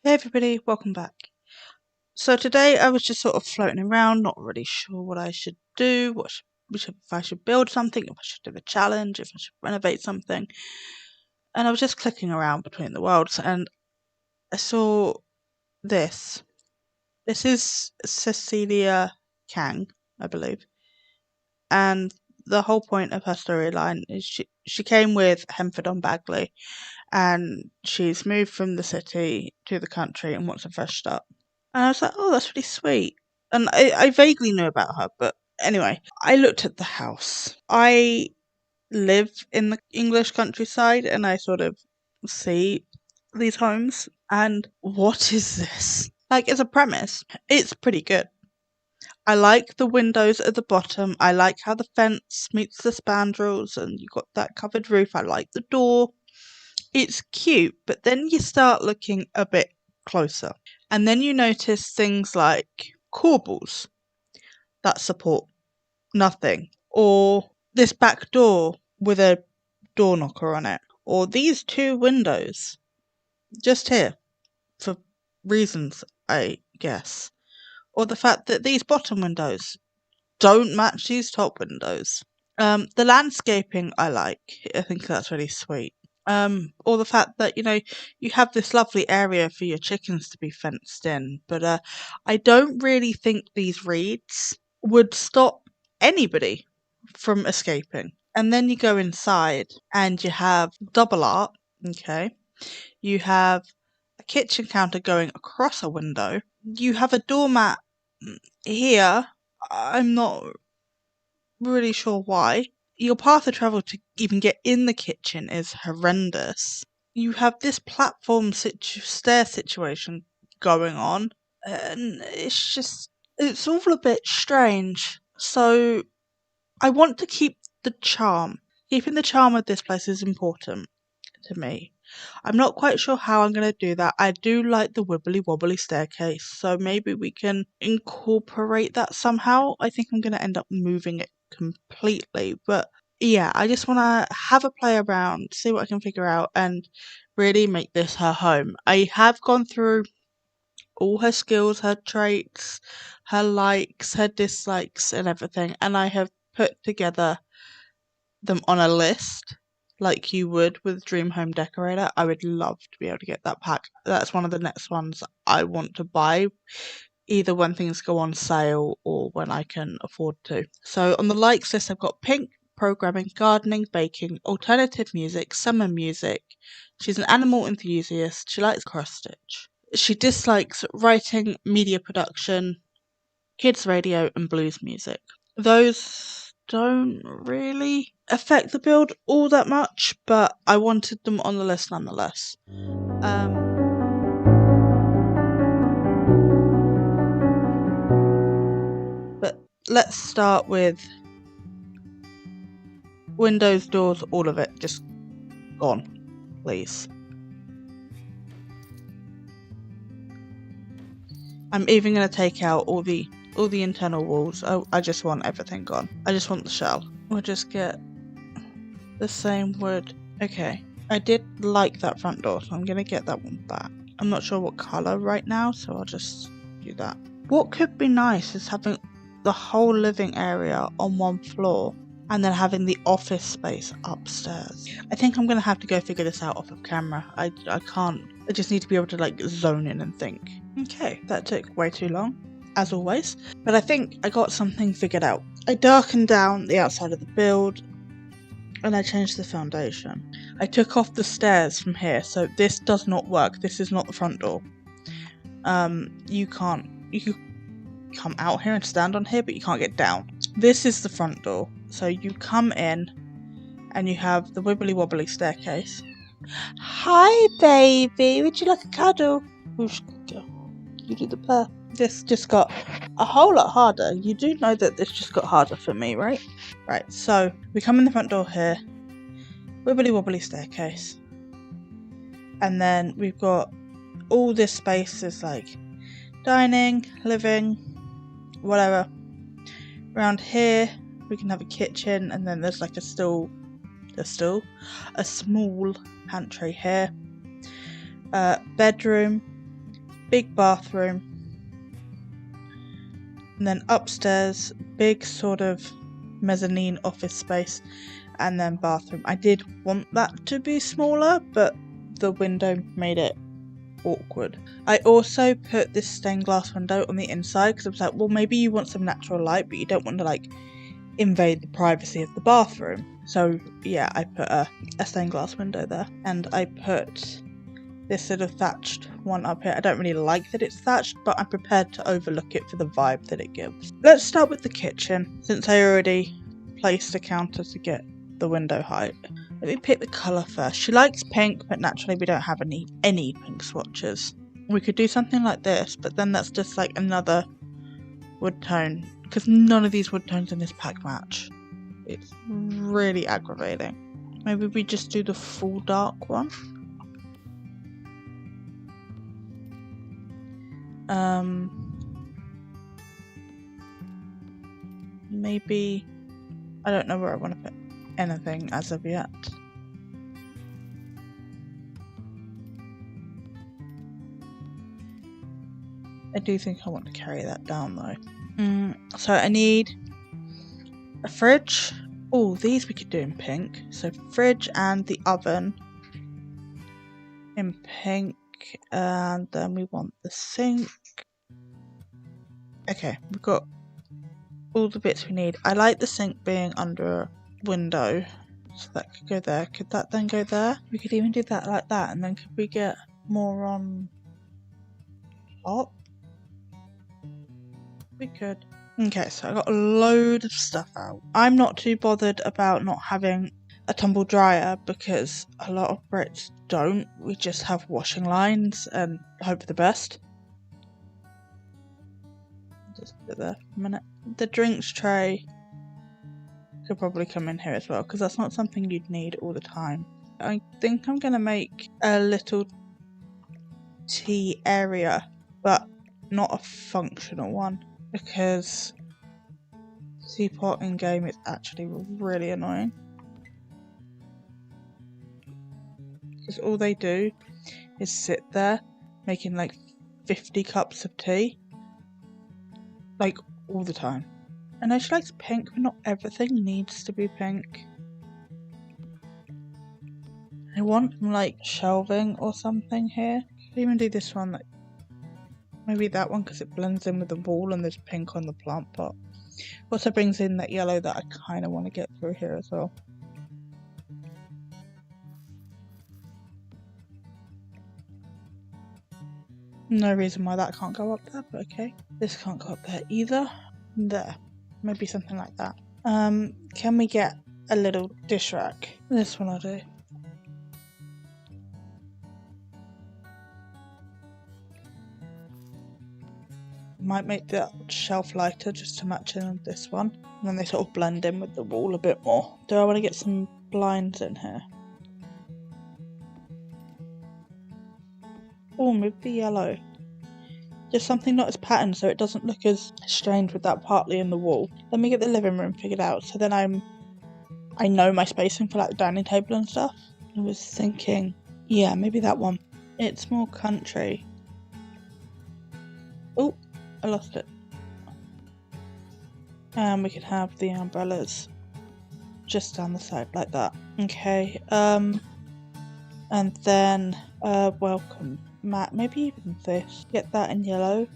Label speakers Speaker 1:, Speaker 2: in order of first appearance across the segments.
Speaker 1: Hey everybody, welcome back. So today I was just sort of floating around, not really sure what I should do, if I should build something, if I should do a challenge, if I should renovate something. And I was just clicking around between the worlds and I saw this. This is Cecilia Kang, I believe. And the whole point of her storyline is she came with Henford-On-Bagley and she's moved from the city to the country and wants a fresh start. And I was like, oh, that's really sweet. And I vaguely knew about her, but anyway, I looked at the house. I live in the English countryside and I sort of see these homes. And what is this? Like, as a premise, it's pretty good. I like the windows at the bottom. I like how the fence meets the spandrels and you got that covered roof. I like the door. It's cute, but then you start looking a bit closer. And then you notice things like corbels that support nothing, or this back door with a door knocker on it, or these two windows just here for reasons, I guess, or the fact that these bottom windows don't match these top windows. The landscaping I like. I think that's really sweet. Or the fact that, you have this lovely area for your chickens to be fenced in, but I don't really think these reeds would stop anybody from escaping. And then you go inside and you have double art, okay? You have a kitchen counter going across a window. You have a doormat here. I'm not really sure why. Your path of travel to even get in the kitchen is horrendous. You have this platform stair situation going on, and it's all a bit strange. So, I want to keep the charm. Keeping the charm of this place is important to me. I'm not quite sure how I'm going to do that. I do like the wibbly wobbly staircase, so maybe we can incorporate that somehow. I think I'm going to end up moving it completely, but yeah, I just want to have a play around, see what I can figure out, and really make this her home. I have gone through all her skills, her traits, her likes, her dislikes, and everything, and I have put together them on a list like you would with Dream Home Decorator. I would love to be able to get that pack. That's one of the next ones I want to buy, either when things go on sale or when I can afford to. So on the likes list, I've got pink, programming, gardening, baking, alternative music, summer music. She's an animal enthusiast. She likes cross stitch. She dislikes writing, media production, kids radio, and blues music. Those don't really affect the build all that much, but I wanted them on the list nonetheless. But let's start with windows, doors, all of it, just gone, please. I'm even going to take out all the internal walls. I just want everything gone. I just want the shell. We'll just get the same wood. Okay, I did like that front door, so I'm going to get that one back. I'm not sure what colour right now, so I'll just do that. What could be nice is having the whole living area on one floor and then having the office space upstairs. I think I'm going to have to go figure this out off of camera. I can't. I just need to be able to zone in and think. Okay, that took way too long, as always. But I think I got something figured out. I darkened down the outside of the build and I changed the foundation. I took off the stairs from here, so this does not work. This is not the front door. You could come out here and stand on here, but you can't get down. This is the front door. So you come in and you have the wibbly wobbly staircase. Hi baby, would you like a cuddle? You do the purr. This just got a whole lot harder. You do know that this just got harder for me, right? Right, so we come in the front door here. Wibbly wobbly staircase. And then we've got all this space is like dining, living, whatever. Around here we can have a kitchen, and then there's like a small pantry here. Bedroom, big bathroom, and then upstairs, big sort of mezzanine office space, and then bathroom. I did want that to be smaller, but the window made it awkward. I also put this stained glass window on the inside because I was like, well, maybe you want some natural light, but you don't want to like invade the privacy of the bathroom. So yeah, I put a stained glass window there, and I put this sort of thatched one up here. I don't really like that it's thatched, but I'm prepared to overlook it for the vibe that it gives. Let's start with the kitchen, since I already placed a counter to get the window height. Let me pick the colour first. She likes pink, but naturally we don't have any pink swatches. We could do something like this, but then that's just like another wood tone, because none of these wood tones in this pack match. It's really aggravating. Maybe we just do the full dark one. Maybe, I don't know where I want to put anything as of yet. I do think I want to carry that down though. So I need a fridge. Oh, these we could do in pink. So fridge and the oven in pink, and then we want the sink. Okay, we've got all the bits we need. I like the sink being under a window, so that could go there. Could that then go there? We could even do that like that, and then could we get more on top? We could. Okay, so I got a load of stuff out. I'm not too bothered about not having a tumble dryer because a lot of Brits don't. We just have washing lines and hope for the best. Just put it there for a minute. The drinks tray could probably come in here as well because that's not something you'd need all the time. I think I'm gonna make a little tea area, but not a functional one, because teapot in game is actually really annoying. Because all they do is sit there making like 50 cups of tea, like all the time. I know she likes pink, but not everything needs to be pink. I want like shelving or something here. Could even do this one, like maybe that one because it blends in with the wall and there's pink on the plant pot. Also brings in that yellow that I kind of want to get through here as well. No reason why that can't go up there, but okay. This can't go up there either. There. Maybe something like that. Can we get a little dish rack? This one I'll do. Might make that shelf lighter just to match in with this one. And then they sort of blend in with the wall a bit more. Do I want to get some blinds in here? Oh, maybe the yellow. Just something not as patterned so it doesn't look as strange with that partly in the wall. Let me get the living room figured out so then I know my spacing for like the dining table and stuff. I was thinking, yeah, maybe that one. It's more country. Oh, I lost it. And we could have the umbrellas just down the side like that. Okay, and then welcome mat, maybe even this. Get that in yellow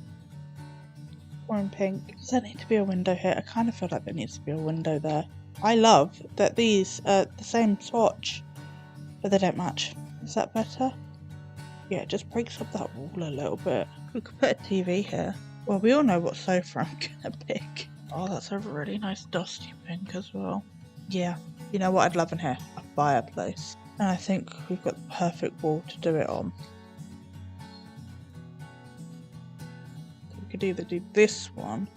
Speaker 1: or in pink. Does there need to be a window here? I kind of feel like there needs to be a window there. I love that these are the same swatch, but they don't match. Is that better? Yeah, it just breaks up that wall a little bit. We could put a TV here. Well, we all know what sofa I'm gonna pick. Oh, that's a really nice dusty pink as well. Yeah, you know what I'd love in here? A fireplace. And I think we've got the perfect wall to do it on. We could either do this one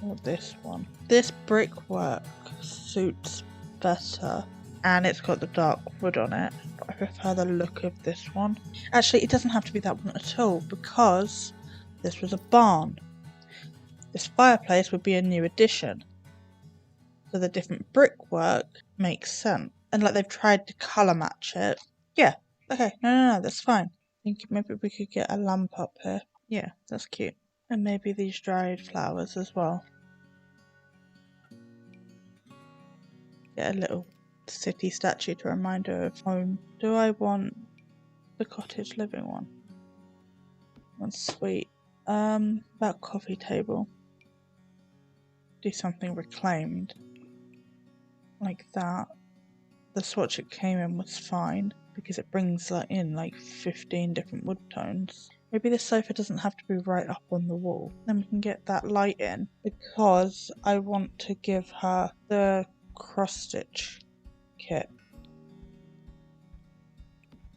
Speaker 1: or this one. This brickwork suits better, and it's got the dark wood on it. But I prefer the look of this one. Actually, it doesn't have to be that one at all because this was a barn. This fireplace would be a new addition. So the different brickwork makes sense. And like they've tried to colour match it. Yeah, Okay, no, that's fine. I think maybe we could get a lamp up here. Yeah, that's cute. And maybe these dried flowers as well. Get a little city statue to remind her of home. Do I want the cottage living one? That's sweet. About coffee table. Do something reclaimed. Like that. The swatch it came in was fine because it brings in like 15 different wood tones. Maybe the sofa doesn't have to be right up on the wall. Then we can get that light in because I want to give her the cross stitch kit.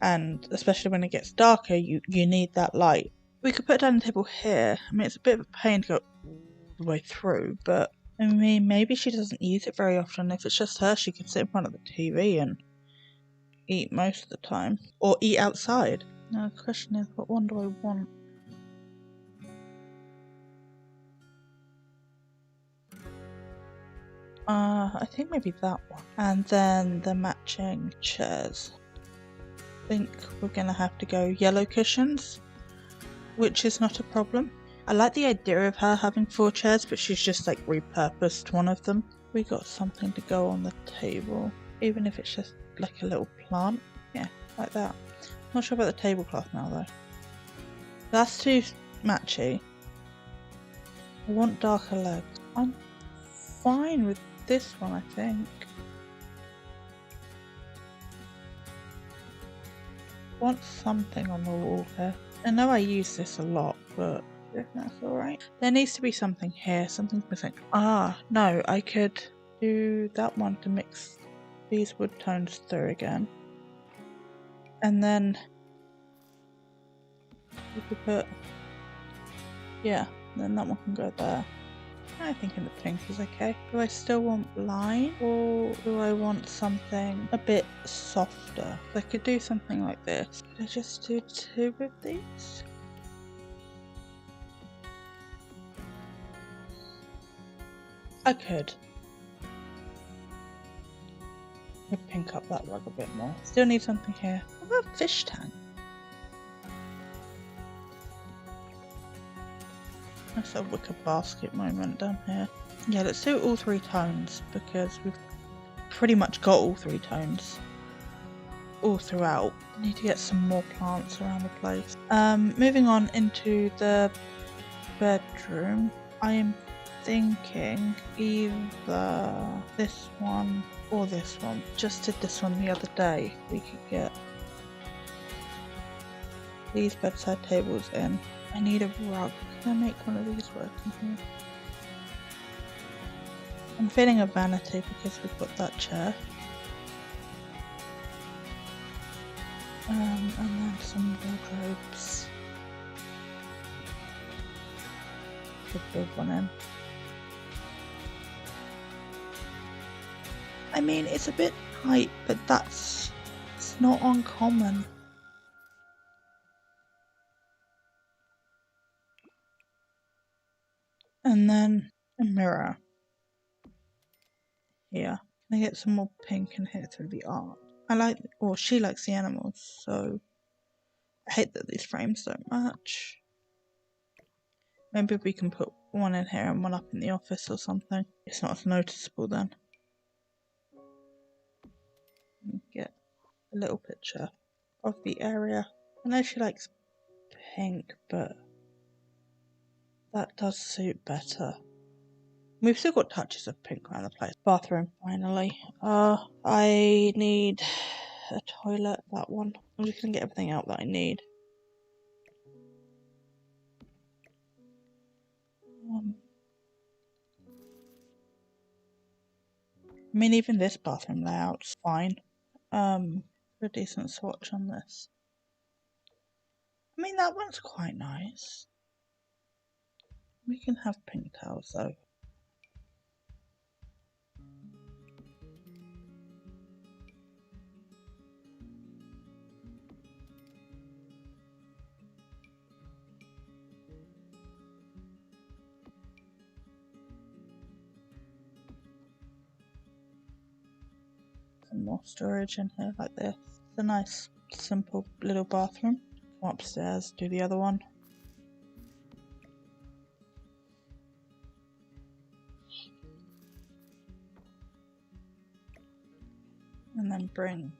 Speaker 1: And especially when it gets darker, you need that light. We could put a dining table here. I mean, it's a bit of a pain to go all the way through, but I mean, maybe she doesn't use it very often. If it's just her, she could sit in front of the TV and eat most of the time. Or eat outside. Now the question is, what one do I want? I think maybe that one. And then the matching chairs. I think we're gonna have to go yellow cushions, which is not a problem. I like the idea of her having 4 chairs, but she's just like repurposed one of them. We got something to go on the table, even if it's just like a little plant. Yeah, like that. Not sure about the tablecloth now though. That's too matchy. I want darker legs. I'm fine with this one, I think. I want something on the wall here. I know I use this a lot, but if that's alright. There needs to be something here. Something's missing. Ah, no, I could do that one to mix these wood tones through again. And then we could put, yeah, then that one can go there. I think in the pink is okay. Do I still want blind or do I want something a bit softer? I could do something like this. Could I just do 2 of these? I could. I'll pink up that rug a bit more. Still need something here. What about fish tank? That's a wicker basket moment down here. Yeah, let's do all 3 tones because we've pretty much got all 3 tones all throughout. Need to get some more plants around the place. Moving on into the bedroom. I am thinking either this one or this one. Just did this one the other day. We could get these bedside tables in. I need a rug. Can I make one of these work in here? I'm feeling a vanity because we've got that chair. And then some wardrobes. Could build one in. I mean, it's a bit tight, but it's not uncommon. And then a mirror. Here. Can I get some more pink in here through the art? She likes the animals, so I hate that these frames don't match. Maybe we can put one in here and one up in the office or something. It's not as noticeable then. Get a little picture of the area. I know she likes pink, but that does suit better. We've still got touches of pink around the place. Bathroom, finally. I need a toilet, that one. I'm just gonna get everything out that I need. I mean, even this bathroom layout's fine. A decent swatch on this. I mean, that one's quite nice. We can have pink towels though. Some more storage in here like this. It's a nice simple little bathroom. Come upstairs, do the other one. And then bring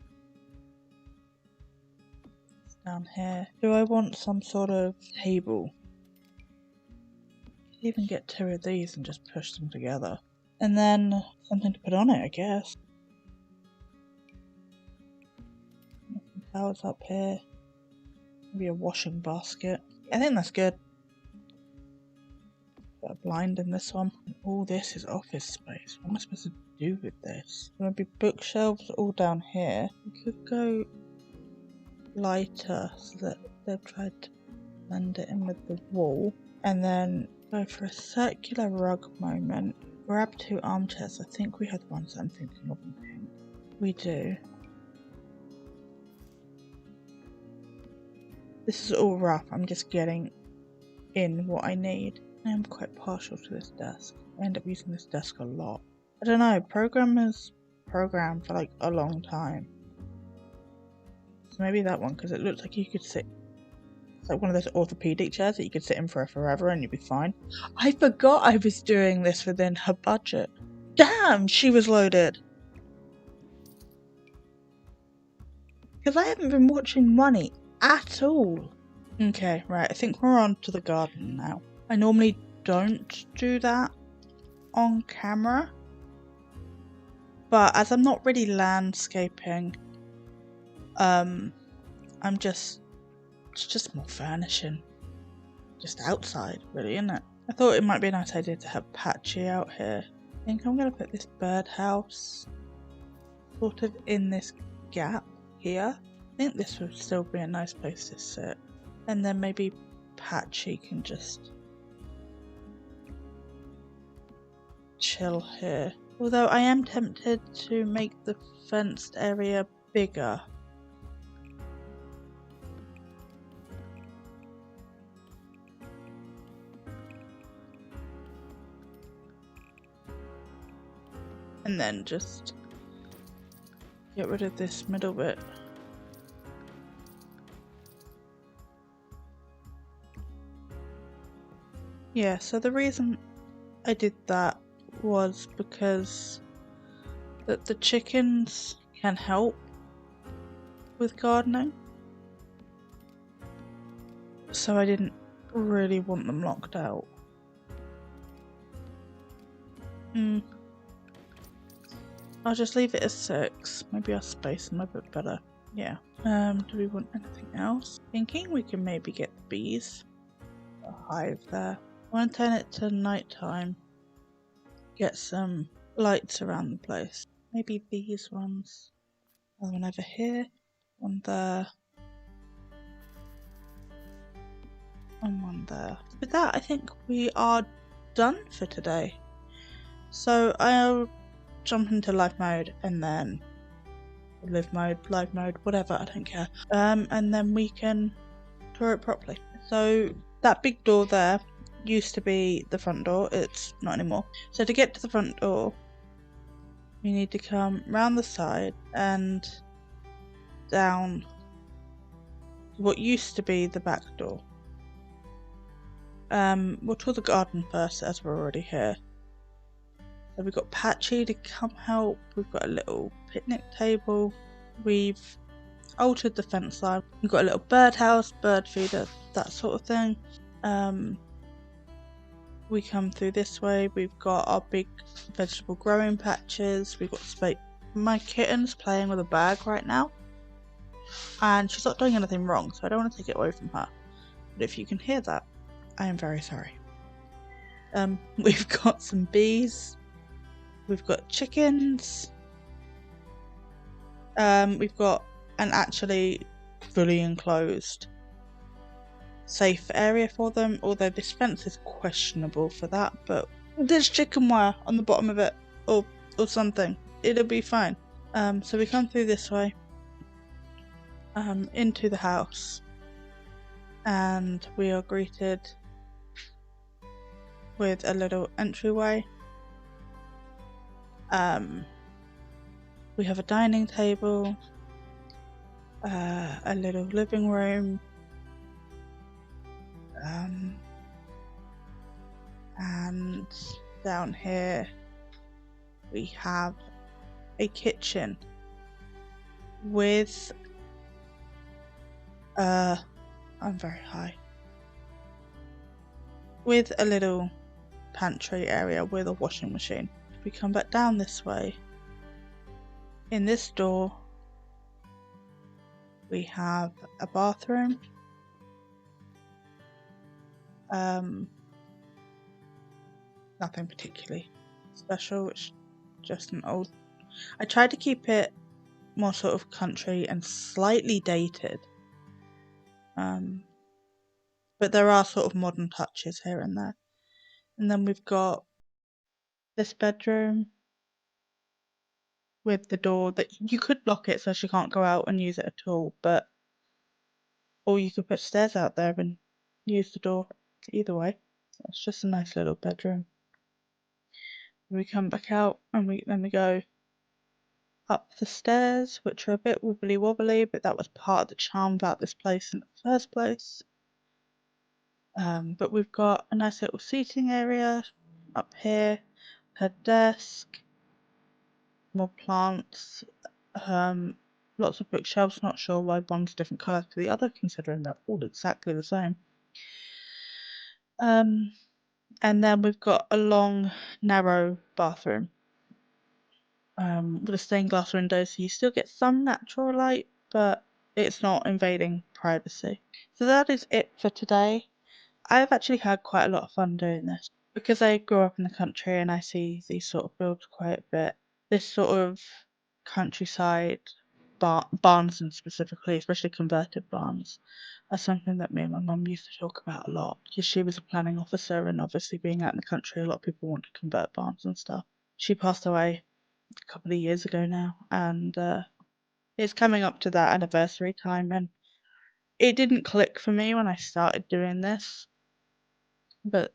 Speaker 1: this down here. Do I want some sort of table? Even get 2 of these and just push them together. And then something to put on it, I guess. Some towels up here. Maybe a washing basket. I think that's good. Put a blind in this one. All this is office space. What am I supposed to do with this? Maybe bookshelves all down here. We could go lighter so that they've tried to blend it in with the wall. And then go for a circular rug moment. Grab 2 armchairs. I think we had ones I'm thinking of in pink. We do. This is all rough. I'm just getting in what I need. I am quite partial to this desk. I end up using this desk a lot. I don't know. Programmers program for like a long time. So maybe that one, because it looks like you could sit. It's like one of those orthopedic chairs that you could sit in for forever and you'd be fine. I forgot I was doing this within her budget. Damn, she was loaded. Because I haven't been watching money at all. Okay, right, I think we're on to the garden now. I normally don't do that on camera. But as I'm not really landscaping, it's just more furnishing. Just outside, really, isn't it? I thought it might be a nice idea to have Patchy out here. I think I'm going to put this birdhouse sort of in this gap here. I think this would still be a nice place to sit. And then maybe Patchy can just chill here. Although I am tempted to make the fenced area bigger. And then just get rid of this middle bit. Yeah, so the reason I did that was because the chickens can help with gardening. So I didn't really want them locked out. I'll just leave it as 6. Maybe I'll space them a bit better. Yeah. Do we want anything else? Thinking we can maybe get the bees. A hive there. I want to turn it to nighttime. Get some lights around the place. Maybe these ones. Another one over here. One there. And one there. With that, I think we are done for today. So I'll jump into live mode and then live mode, live mode, whatever, I don't care. And then we can tour it properly. So that big door there used to be the front door. It's not anymore. So to get to the front door, we need to come round the side and down what used to be the back door. We'll tour the garden first as we're already here. So we've got Patchy to come help. We've got a little picnic table. We've altered the fence line. We've got a little birdhouse, bird feeder, that sort of thing. We come through this way. We've got our big vegetable growing patches. We've got space. My kitten's playing with a bag right now. And she's not doing anything wrong, so I don't want to take it away from her. But if you can hear that, I am very sorry. We've got some bees. We've got chickens. We've got an actually fully enclosed safe area for them, although this fence is questionable for that, but there's chicken wire on the bottom of it or something. It'll be fine. So we come through this way into the house, and we are greeted with a little entryway. We have a dining table. a little living room, and down here we have a kitchen with I'm very high, with a little pantry area with a washing machine. If we come back down this way, in this door we have a bathroom, nothing particularly special, it's just an old, I tried to keep it more sort of country and slightly dated, but there are sort of modern touches here and there. And then we've got this bedroom with the door that you could lock it so she can't go out and use it at all, but or you could put stairs out there and use the door. Either way, it's just a nice little bedroom. We come back out and then we go up the stairs, which are a bit wibbly wobbly, but that was part of the charm about this place in the first place. But we've got a nice little seating area up here, her desk, more plants, lots of bookshelves. Not sure why one's different colour to the other, considering they're all exactly the same. And then we've got a long, narrow bathroom with a stained glass window, so you still get some natural light, but it's not invading privacy. So that is it for today. I've actually had quite a lot of fun doing this because I grew up in the country and I see these sort of builds quite a bit. This sort of countryside barns, and specifically, especially converted barns, are something that me and my mum used to talk about a lot because she was a planning officer, and obviously being out in the country, a lot of people want to convert barns and stuff. She passed away a couple of years ago now, and it's coming up to that anniversary time, and it didn't click for me when I started doing this, but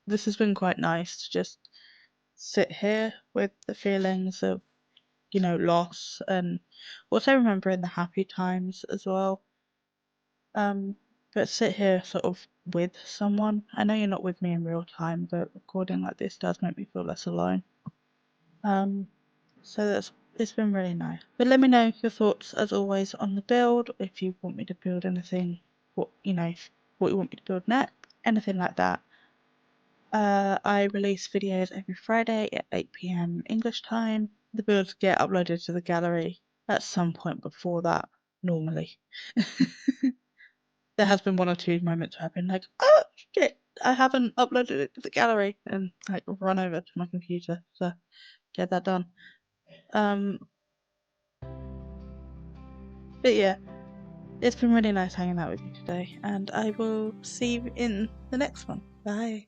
Speaker 1: this has been quite nice to just sit here with the feelings of, you know, loss, and also remembering the happy times as well. But sit here sort of with someone. I know you're not with me in real time, but recording like this does make me feel less alone. So it's been really nice. But let me know your thoughts as always on the build, if you want me to build anything, what you want me to build next, anything like that. I release videos every Friday at 8 PM English time. The builds get uploaded to the gallery at some point before that, normally. There has been one or two moments where I've been like, oh shit, I haven't uploaded it to the gallery, and like run over to my computer to get that done. But yeah, it's been really nice hanging out with you today, and I will see you in the next one. Bye.